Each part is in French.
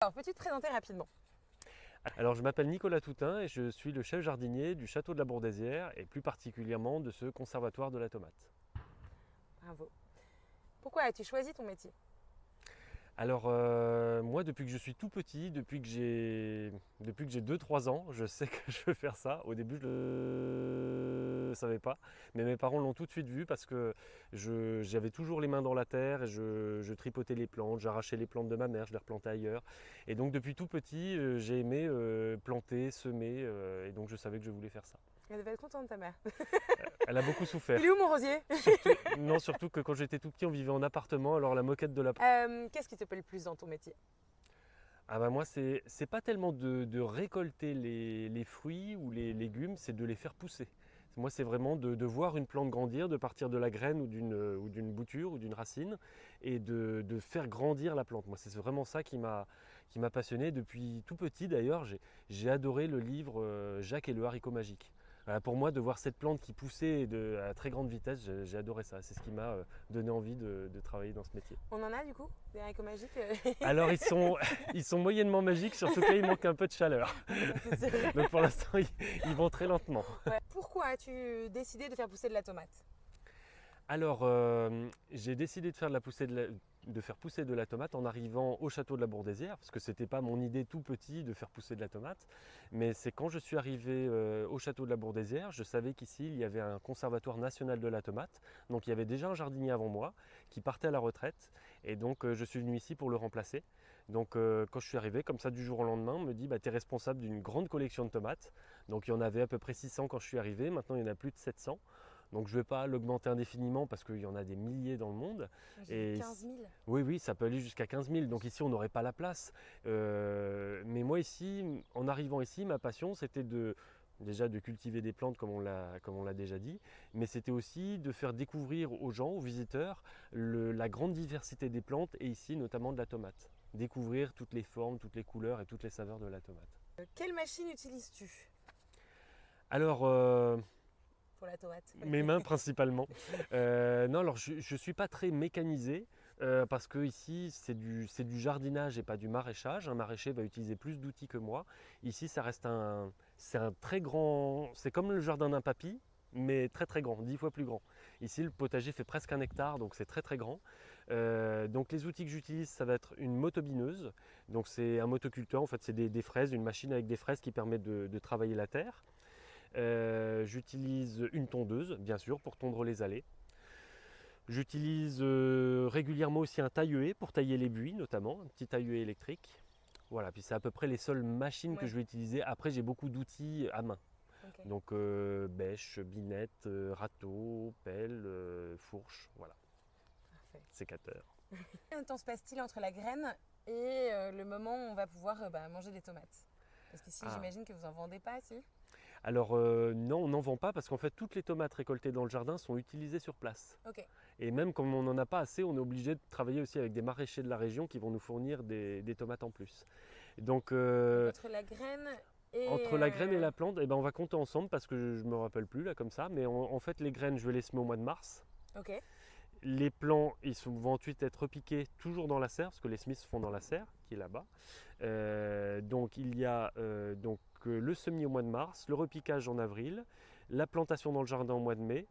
Alors, peux-tu te présenter rapidement? Alors, je m'appelle Nicolas Toutain et je suis le chef jardinier du château de la Bourdaissière et plus particulièrement de ce conservatoire de la tomate. Bravo. Pourquoi as-tu choisi ton métier? Alors, moi, depuis que je suis tout petit, depuis que j'ai 2-3 ans, je sais que je veux faire ça. Au début, je ne le savais pas, mais mes parents l'ont tout de suite vu parce que j'avais toujours les mains dans la terre et je tripotais les plantes, j'arrachais les plantes de ma mère, je les replantais ailleurs. Et donc, depuis tout petit, j'ai aimé planter, semer, et donc je savais que je voulais faire ça. Elle devait être contente, ta mère. Elle a beaucoup souffert. Il est où mon rosier? Surtout que quand j'étais tout petit, on vivait en appartement, alors la moquette de la... Qu'est-ce qui te plaît le plus dans ton métier? Ah bah moi, c'est pas tellement de récolter les fruits ou les légumes, c'est de les faire pousser. Moi, c'est vraiment de voir une plante grandir, de partir de la graine ou d'une bouture ou d'une racine et de faire grandir la plante. Moi, c'est vraiment ça qui m'a passionné. Depuis tout petit, d'ailleurs, j'ai adoré le livre Jacques et le haricot magique. Voilà, pour moi, de voir cette plante qui poussait à très grande vitesse, j'ai adoré ça. C'est ce qui m'a donné envie de travailler dans ce métier. On en a du coup des haricots magiques? Alors, ils sont moyennement magiques, surtout qu'il manque un peu de chaleur. C'est vrai. Donc pour l'instant, ils vont très lentement. Ouais. Pourquoi as-tu décidé de faire pousser de la tomate? Alors, j'ai décidé de faire pousser de la tomate en arrivant au château de la Bourdaissière, parce que ce n'était pas mon idée tout petit de faire pousser de la tomate, mais c'est quand je suis arrivé au château de la Bourdaissière, je savais qu'ici, il y avait un conservatoire national de la tomate, donc il y avait déjà un jardinier avant moi qui partait à la retraite, et donc je suis venu ici pour le remplacer. Donc quand je suis arrivé, comme ça du jour au lendemain, on me dit tu es responsable d'une grande collection de tomates. Donc il y en avait à peu près 600 quand je suis arrivé, maintenant il y en a plus de 700. Donc je ne vais pas l'augmenter indéfiniment parce qu'il y en a des milliers dans le monde. J'ai 15 000. Oui, oui, ça peut aller jusqu'à 15 000. Donc ici, on n'aurait pas la place. Mais moi ici, en arrivant ici, ma passion, c'était déjà de cultiver des plantes comme on l'a déjà dit, mais c'était aussi de faire découvrir aux gens, aux visiteurs, la grande diversité des plantes et ici notamment de la tomate. Découvrir toutes les formes, toutes les couleurs et toutes les saveurs de la tomate. Quelle machine utilises-tu Alors, pour la tomate? mes mains principalement. Non, alors je ne suis pas très mécanisé parce que ici c'est du jardinage et pas du maraîchage. Un maraîcher va utiliser plus d'outils que moi. Ici, c'est un très grand, c'est comme le jardin d'un papy, mais très très grand, 10 fois plus grand. Ici, le potager fait presque 1 hectare, donc c'est très très grand. Donc les outils que j'utilise, ça va être une motobineuse. Donc c'est un motoculteur, en fait c'est des fraises, une machine avec des fraises qui permet de travailler la terre. J'utilise une tondeuse, bien sûr, pour tondre les allées. J'utilise régulièrement aussi un taille-haie pour tailler les buis, notamment, un petit taille-haie électrique. Voilà, puis c'est à peu près les seules machines que je vais utiliser. Après, j'ai beaucoup d'outils à main. Okay. Donc bêche, binette, râteau, pelle, fourche, voilà. Parfait. Sécateur. Combien de temps se passe-t-il entre la graine et le moment où on va pouvoir manger des tomates? Parce qu'ici, j'imagine que vous n'en vendez pas, si? Alors non, on n'en vend pas parce qu'en fait toutes les tomates récoltées dans le jardin sont utilisées sur place. Okay. Et même comme on n'en a pas assez, on est obligé de travailler aussi avec des maraîchers de la région qui vont nous fournir des tomates en plus. Donc entre la graine et la plante, eh ben, on va compter ensemble parce que je ne me rappelle plus là comme ça. Mais en fait les graines, je vais les semer au mois de mars. Okay. Les plants, vont ensuite être repiqués toujours dans la serre, parce que les semis se font dans la serre, qui est là-bas. Donc il y a le semis au mois de mars, le repiquage en avril, la plantation dans le jardin au mois de mai,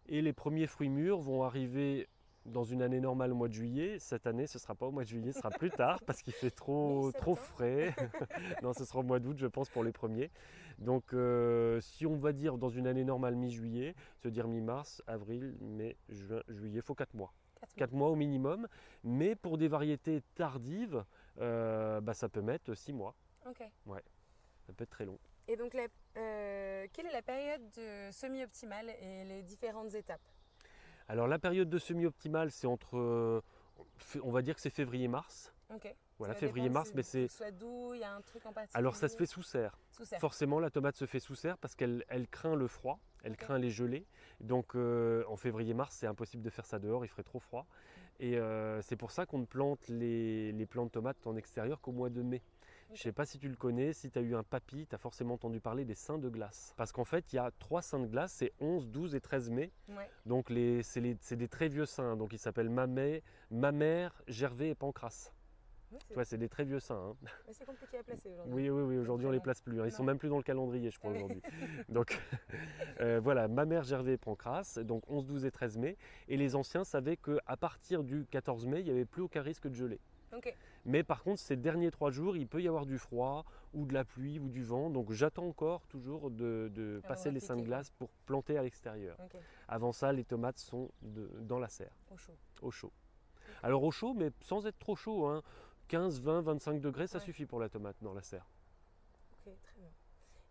et les premiers fruits mûrs vont arriver dans une année normale au mois de juillet. Cette année, ce ne sera pas au mois de juillet, ce sera plus tard, parce qu'il fait trop frais. Non, ce sera au mois d'août, je pense, pour les premiers. Donc si on va dire dans une année normale mi-juillet, se dire mi-mars, avril, mai, juin, juillet, il faut 4 mois. 4 mois au minimum, mais pour des variétés tardives, ça peut mettre 6 mois. Ok. Ouais, ça peut être très long. Et donc, quelle est la période de semis optimale et les différentes étapes? Alors la période de semis optimale, c'est entre, on va dire que c'est février-mars. Ok. Voilà, février-mars, mais c'est... Soit d'où, il y a un truc en particulier? Alors ça se fait sous serre. Sous serre. Forcément, la tomate se fait sous serre parce qu'elle craint le froid, elle craint les gelées. Donc en février-mars, c'est impossible de faire ça dehors, il ferait trop froid. Et c'est pour ça qu'on ne plante les plants de tomates en extérieur qu'au mois de mai. Je ne sais pas si tu le connais, si tu as eu un papy, tu as forcément entendu parler des saints de glace. Parce qu'en fait, il y a 3 saints de glace, c'est 11, 12 et 13 mai. Ouais. Donc c'est des très vieux saints, donc ils s'appellent Mamère, Gervais et Pancrace. Ouais, Tu vois, c'est des très vieux saints. Hein. c'est compliqué à placer aujourd'hui. Oui, aujourd'hui on ne les place plus. Hein. Ils ne sont même plus dans le calendrier, je crois, aujourd'hui. Donc voilà, Mamère, Gervais et Pancrace, donc 11, 12 et 13 mai. Et les anciens savaient qu'à partir du 14 mai, il n'y avait plus aucun risque de gelée. Ok. Mais par contre, ces derniers 3 jours, il peut y avoir du froid ou de la pluie ou du vent. Donc j'attends encore toujours de passer les saints de glace pour planter à l'extérieur. Ok. Avant ça, les tomates sont dans la serre, Au chaud. au chaud. Alors au chaud, mais sans être trop chaud. Hein. 15, 20, 25 degrés, ça Ouais. suffit pour la tomate dans la serre. Ok, très bien.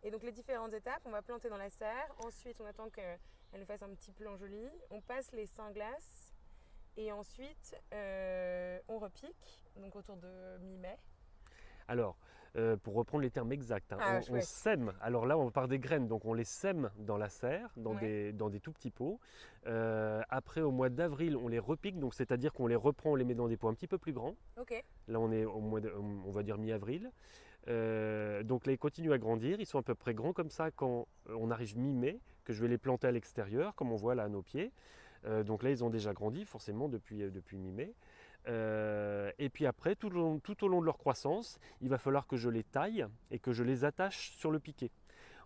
Et donc les différentes étapes, on va planter dans la serre. Ensuite, on attend qu'elle nous fasse un petit plan joli. On passe les saints glaces. Et ensuite, on repique, donc autour de mi-mai. Alors, pour reprendre les termes exacts, hein, Ah, on chouette. sème. Alors là, on part des graines, donc on les sème dans la serre, dans Ouais. des tout petits pots. Après, au mois d'avril, on les repique, donc c'est-à-dire qu'on les reprend, on les met dans des pots un petit peu plus grands. Ok. Là, on est on va dire mi-avril. Donc là, ils continuent à grandir. Ils sont à peu près grands comme ça quand on arrive mi-mai, que je vais les planter à l'extérieur, comme on voit là à nos pieds. Donc là, ils ont déjà grandi, forcément, depuis mi-mai. Et puis après, tout au long de leur croissance, il va falloir que je les taille et que je les attache sur le piquet.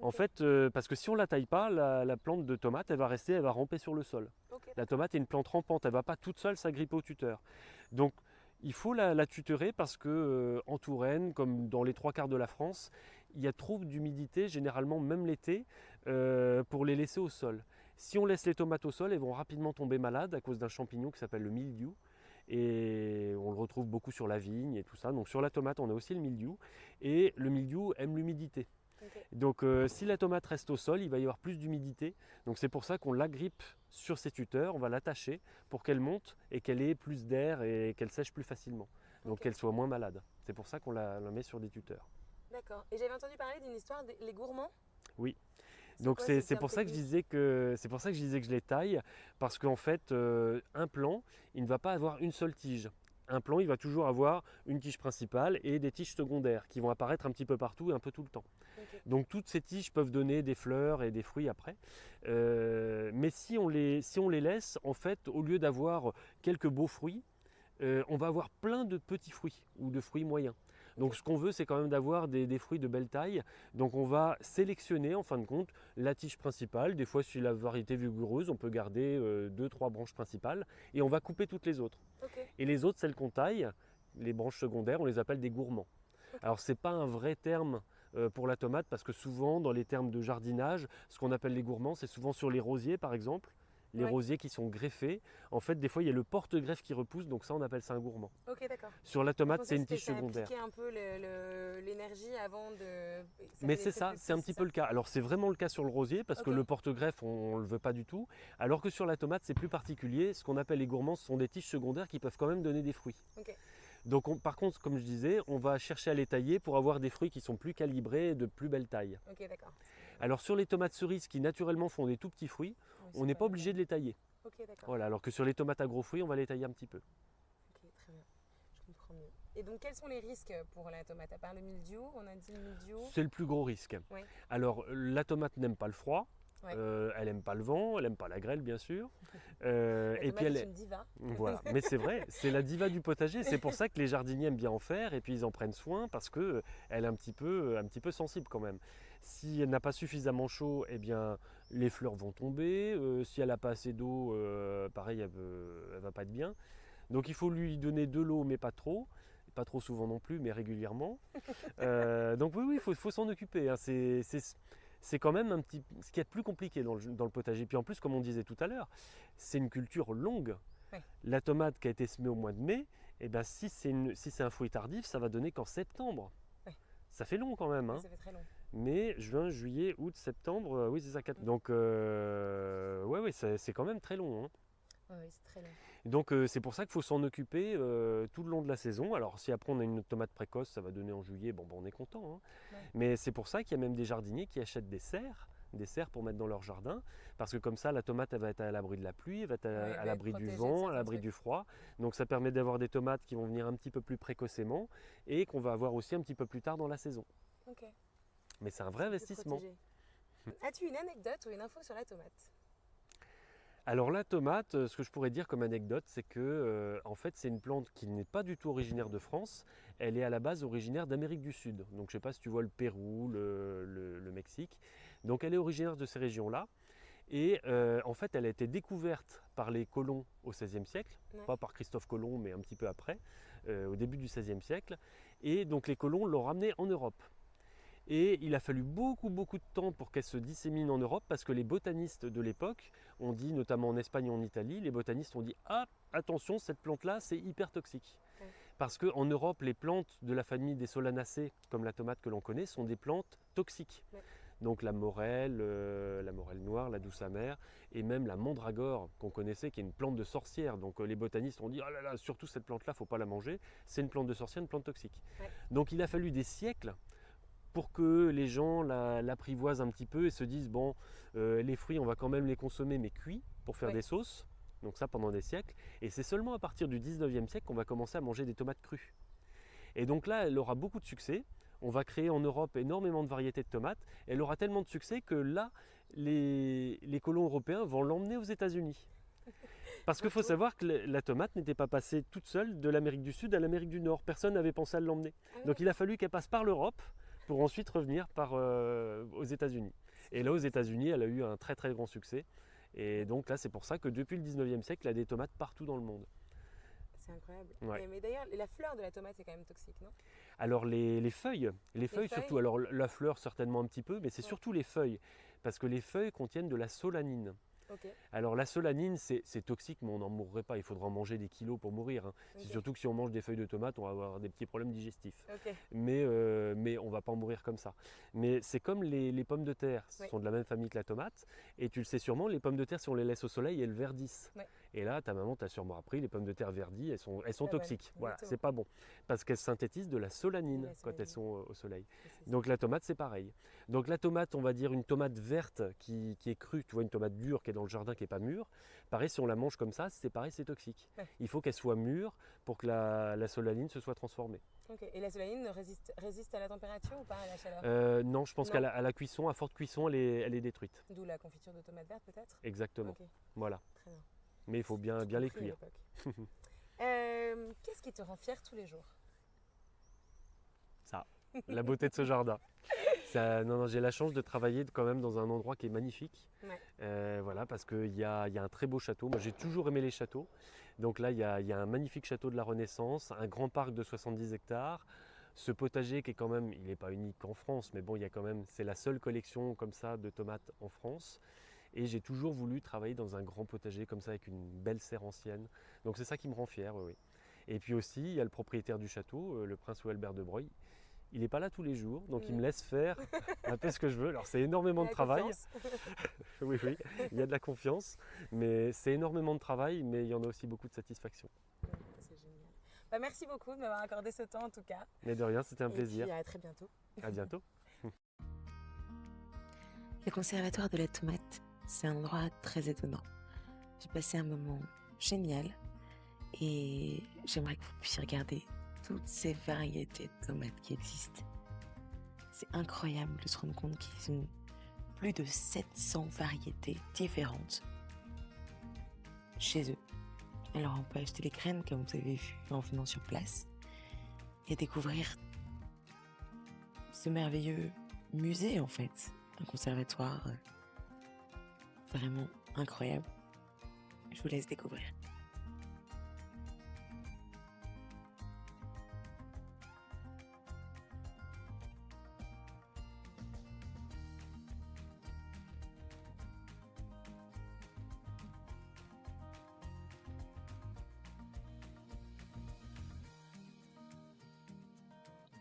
En Ok. fait, parce que si on ne la taille pas, la plante de tomate, elle va ramper sur le sol. Ok. La tomate est une plante rampante, elle ne va pas toute seule s'agripper au tuteur. Donc, il faut la tutorer parce que en Touraine, comme dans les 3 quarts de la France, il y a trop d'humidité, généralement même l'été, pour les laisser au sol. Si on laisse les tomates au sol, elles vont rapidement tomber malades à cause d'un champignon qui s'appelle le mildiou. Et on le retrouve beaucoup sur la vigne et tout ça. Donc sur la tomate, on a aussi le mildiou. Et le mildiou aime l'humidité. Ok. Donc si la tomate reste au sol, il va y avoir plus d'humidité. Donc c'est pour ça qu'on l'agrippe sur ses tuteurs, on va l'attacher pour qu'elle monte et qu'elle ait plus d'air et qu'elle sèche plus facilement. Donc Ok. qu'elle soit moins malade. C'est pour ça qu'on la met sur des tuteurs. D'accord. Et j'avais entendu parler d'une histoire des les gourmands. Oui. C'est Donc quoi c'est ce c'est terme pour ça que je technique? disais que je les taille parce qu'en fait un plant, il ne va pas avoir une seule tige. Un plant, il va toujours avoir une tige principale et des tiges secondaires qui vont apparaître un petit peu partout et un peu tout le temps. Ok. Donc toutes ces tiges peuvent donner des fleurs et des fruits après. Mais si on les laisse, en fait, au lieu d'avoir quelques beaux fruits, on va avoir plein de petits fruits ou de fruits moyens. Donc Ok. ce qu'on veut, c'est quand même d'avoir des fruits de belle taille. Donc on va sélectionner en fin de compte la tige principale. Des fois, si la variété est vigoureuse, on peut garder 2-3 branches principales et on va couper toutes les autres. Ok. Et les autres, celles qu'on taille, les branches secondaires, on les appelle des gourmands. Ok. Alors ce n'est pas un vrai terme pour la tomate parce que souvent dans les termes de jardinage, ce qu'on appelle les gourmands, c'est souvent sur les rosiers par exemple. Les Ouais. rosiers qui sont greffés, en fait des fois il y a le porte-greffe qui repousse, donc ça on appelle ça un gourmand. Ok, d'accord. Sur la Je tomate, pensais c'est que une tige ça secondaire. appliquait un peu l'énergie avant de. Mais c'est ça, c'est un petit peu le cas. Alors c'est vraiment le cas sur le rosier parce que Ok. le porte-greffe, on ne le veut pas du tout. Alors que sur la tomate, c'est plus particulier. Ce qu'on appelle les gourmands, ce sont des tiges secondaires qui peuvent quand même donner des fruits. Ok. Donc par contre, comme je disais, on va chercher à les tailler pour avoir des fruits qui sont plus calibrés et de plus belle taille. Ok, d'accord. Alors sur les tomates cerises qui naturellement font des tout petits fruits, Ouais, on n'est pas obligé de les tailler. Ok, d'accord. Voilà, alors que sur les tomates à gros fruits, on va les tailler un petit peu. Ok, très bien. Je comprends mieux. Et donc, quels sont les risques pour la tomate? À part le mildiou, on a dit le mildiou. C'est le plus gros risque. Ouais. Alors la tomate n'aime pas le froid, Ouais. elle n'aime pas le vent, elle n'aime pas la grêle bien sûr. La Et puis tomate elle est une diva. voilà, mais c'est vrai, c'est la diva du potager. C'est pour ça que les jardiniers aiment bien en faire et puis ils en prennent soin parce que elle est un petit peu sensible quand même. Si elle n'a pas suffisamment chaud, eh bien les fleurs vont tomber. Si elle n'a pas assez d'eau, pareil, elle va pas être bien. Donc il faut lui donner de l'eau, mais pas trop. Pas trop souvent non plus, mais régulièrement. Donc oui, il faut s'en occuper. Hein. C'est quand même ce qui est plus compliqué dans le potager. Puis en plus, comme on disait tout à l'heure, c'est une culture longue. Ouais. La tomate qui a été semée au mois de mai, eh ben, si c'est un fruit tardif, ça va donner qu'en septembre. Ouais. Ça fait long quand même. Hein. Ça fait très long. Mai, juin, juillet, août, septembre, oui c'est ça. Donc ouais, c'est quand même très long. Hein. Oui, c'est très long. Donc c'est pour ça qu'il faut s'en occuper tout le long de la saison. Alors si après on a une tomate précoce, ça va donner en juillet, bon, on est content. Hein. Ouais. Mais c'est pour ça qu'il y a même des jardiniers qui achètent des serres des serres pour mettre dans leur jardin, parce que comme ça, la tomate, elle va être à l'abri de la pluie, elle va être elle à va l'abri être du protégée de vent, à certains l'abri trucs. du froid. Donc ça permet d'avoir des tomates qui vont venir un petit peu plus précocement et qu'on va avoir aussi un petit peu plus tard dans la saison. Ok. Mais c'est un vrai Plus investissement. protégée. As-tu une anecdote ou une info sur la tomate? Alors la tomate, ce que je pourrais dire comme anecdote, c'est que en fait c'est une plante qui n'est pas du tout originaire de France, elle est à la base originaire d'Amérique du Sud. Donc je ne sais pas si tu vois le Pérou, le Mexique. Donc elle est originaire de ces régions-là. Et en fait elle a été découverte par les colons au XVIe siècle, Ouais. pas par Christophe Colomb mais un petit peu après, au début du XVIe siècle. Et donc les colons l'ont ramenée en Europe. Et il a fallu beaucoup de temps pour qu'elle se dissémine en Europe parce que les botanistes de l'époque ont dit, notamment en Espagne et en Italie, les botanistes ont dit « Ah, attention, cette plante-là, c'est hyper toxique Ouais. ». Parce qu'en Europe, les plantes de la famille des solanacées, comme la tomate que l'on connaît, sont des plantes toxiques. Ouais. Donc la morelle noire, la douce amère, et même la mandragore qu'on connaissait, qui est une plante de sorcière. Donc les botanistes ont dit « Ah là là, surtout cette plante-là, il ne faut pas la manger, c'est une plante de sorcière, une plante toxique Ouais. ». Donc il a fallu des siècles pour que les gens l'apprivoisent un petit peu et se disent bon, les fruits on va quand même les consommer mais cuits pour faire des sauces, donc ça pendant des siècles, et c'est seulement à partir du 19e siècle qu'on va commencer à manger des tomates crues. Et donc là elle aura beaucoup de succès, on va créer en Europe énormément de variétés de tomates, et elle aura tellement de succès que là les colons européens vont l'emmener aux États-Unis. Parce qu'il faut savoir que la tomate n'était pas passée toute seule de l'Amérique du Sud à l'Amérique du Nord, personne n'avait pensé à l'emmener. Donc il a fallu qu'elle passe par l'Europe pour ensuite revenir aux États-Unis. Et là, aux États-Unis, elle a eu un très grand succès. Et donc là, c'est pour ça que depuis le 19e siècle, il y a des tomates partout dans le monde. C'est incroyable. Ouais. Mais d'ailleurs, la fleur de la tomate est quand même toxique, non? Alors les feuilles surtout, alors la fleur certainement un petit peu, mais c'est surtout les feuilles. Parce que les feuilles contiennent de la solanine. Okay. Alors la solanine, c'est toxique, mais on n'en mourrait pas. Il faudra en manger des kilos pour mourir. Hein. Okay. C'est surtout que si on mange des feuilles de tomate, on va avoir des petits problèmes digestifs. Okay. Mais on ne va pas en mourir comme ça. Mais c'est comme les pommes de terre, sont de la même famille que la tomate. Et tu le sais sûrement, les pommes de terre, si on les laisse au soleil, elles verdissent. Ouais. Et là, ta maman t'a sûrement appris, les pommes de terre verdies, elles sont toxiques. Voilà, c'est pas bon. Parce qu'elles synthétisent de la solanine quand elles sont au soleil. Donc la tomate, c'est pareil. Donc la tomate, on va dire une tomate verte qui est crue, tu vois, une tomate dure qui est dans le jardin qui n'est pas mûre. Pareil, si on la mange comme ça, c'est pareil, c'est toxique. Ouais. Il faut qu'elle soit mûre pour que la solanine se soit transformée. Okay. Et la solanine résiste à la température ou pas, à la chaleur? Non, je pense qu'à la cuisson, à forte cuisson, elle est détruite. D'où la confiture de tomate verte peut-être? Exactement. Okay. Voilà. Très bien. Mais il faut bien les cuire. Qu'est-ce qui te rend fier tous les jours? Ça, la beauté de ce jardin. Non, j'ai la chance de travailler quand même dans un endroit qui est magnifique. Ouais. Voilà, parce qu'il y a un très beau château. Moi, j'ai toujours aimé les châteaux. Donc là, il y a un magnifique château de la Renaissance, un grand parc de 70 hectares. Ce potager qui est quand même, il n'est pas unique en France, mais bon, il y a quand même, c'est la seule collection comme ça de tomates en France. Et j'ai toujours voulu travailler dans un grand potager comme ça avec une belle serre ancienne. Donc c'est ça qui me rend fier, oui. Et puis aussi, il y a le propriétaire du château, le prince Albert de Broglie. Il n'est pas là tous les jours, donc il me laisse faire un peu ce que je veux. Alors c'est énormément de travail. Oui, il y a de la confiance, mais c'est énormément de travail, mais il y en a aussi beaucoup de satisfaction. C'est génial. Bah, merci beaucoup de m'avoir accordé ce temps en tout cas. Mais de rien, c'était un plaisir. Et à très bientôt. À bientôt. Le conservatoire de la tomate, c'est un endroit très étonnant. J'ai passé un moment génial et j'aimerais que vous puissiez regarder toutes ces variétés de tomates qui existent. C'est incroyable de se rendre compte qu'ils ont plus de 700 variétés différentes chez eux. Alors on peut acheter les graines comme vous avez vu en venant sur place et découvrir ce merveilleux musée en fait, un conservatoire vraiment incroyable. Je vous laisse découvrir.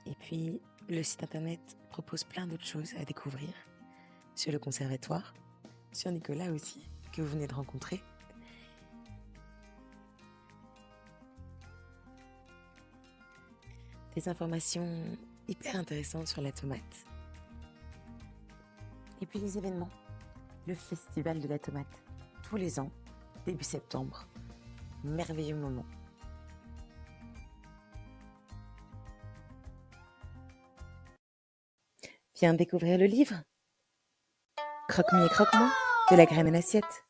Et puis, le site internet propose plein d'autres choses à découvrir sur le conservatoire, sur Nicolas aussi, que vous venez de rencontrer. Des informations hyper intéressantes sur la tomate. Et puis les événements. Le Festival de la tomate, tous les ans, début septembre. Merveilleux moment. Viens découvrir le livre. Croque-moi et croque-moi, de la graine à l'assiette.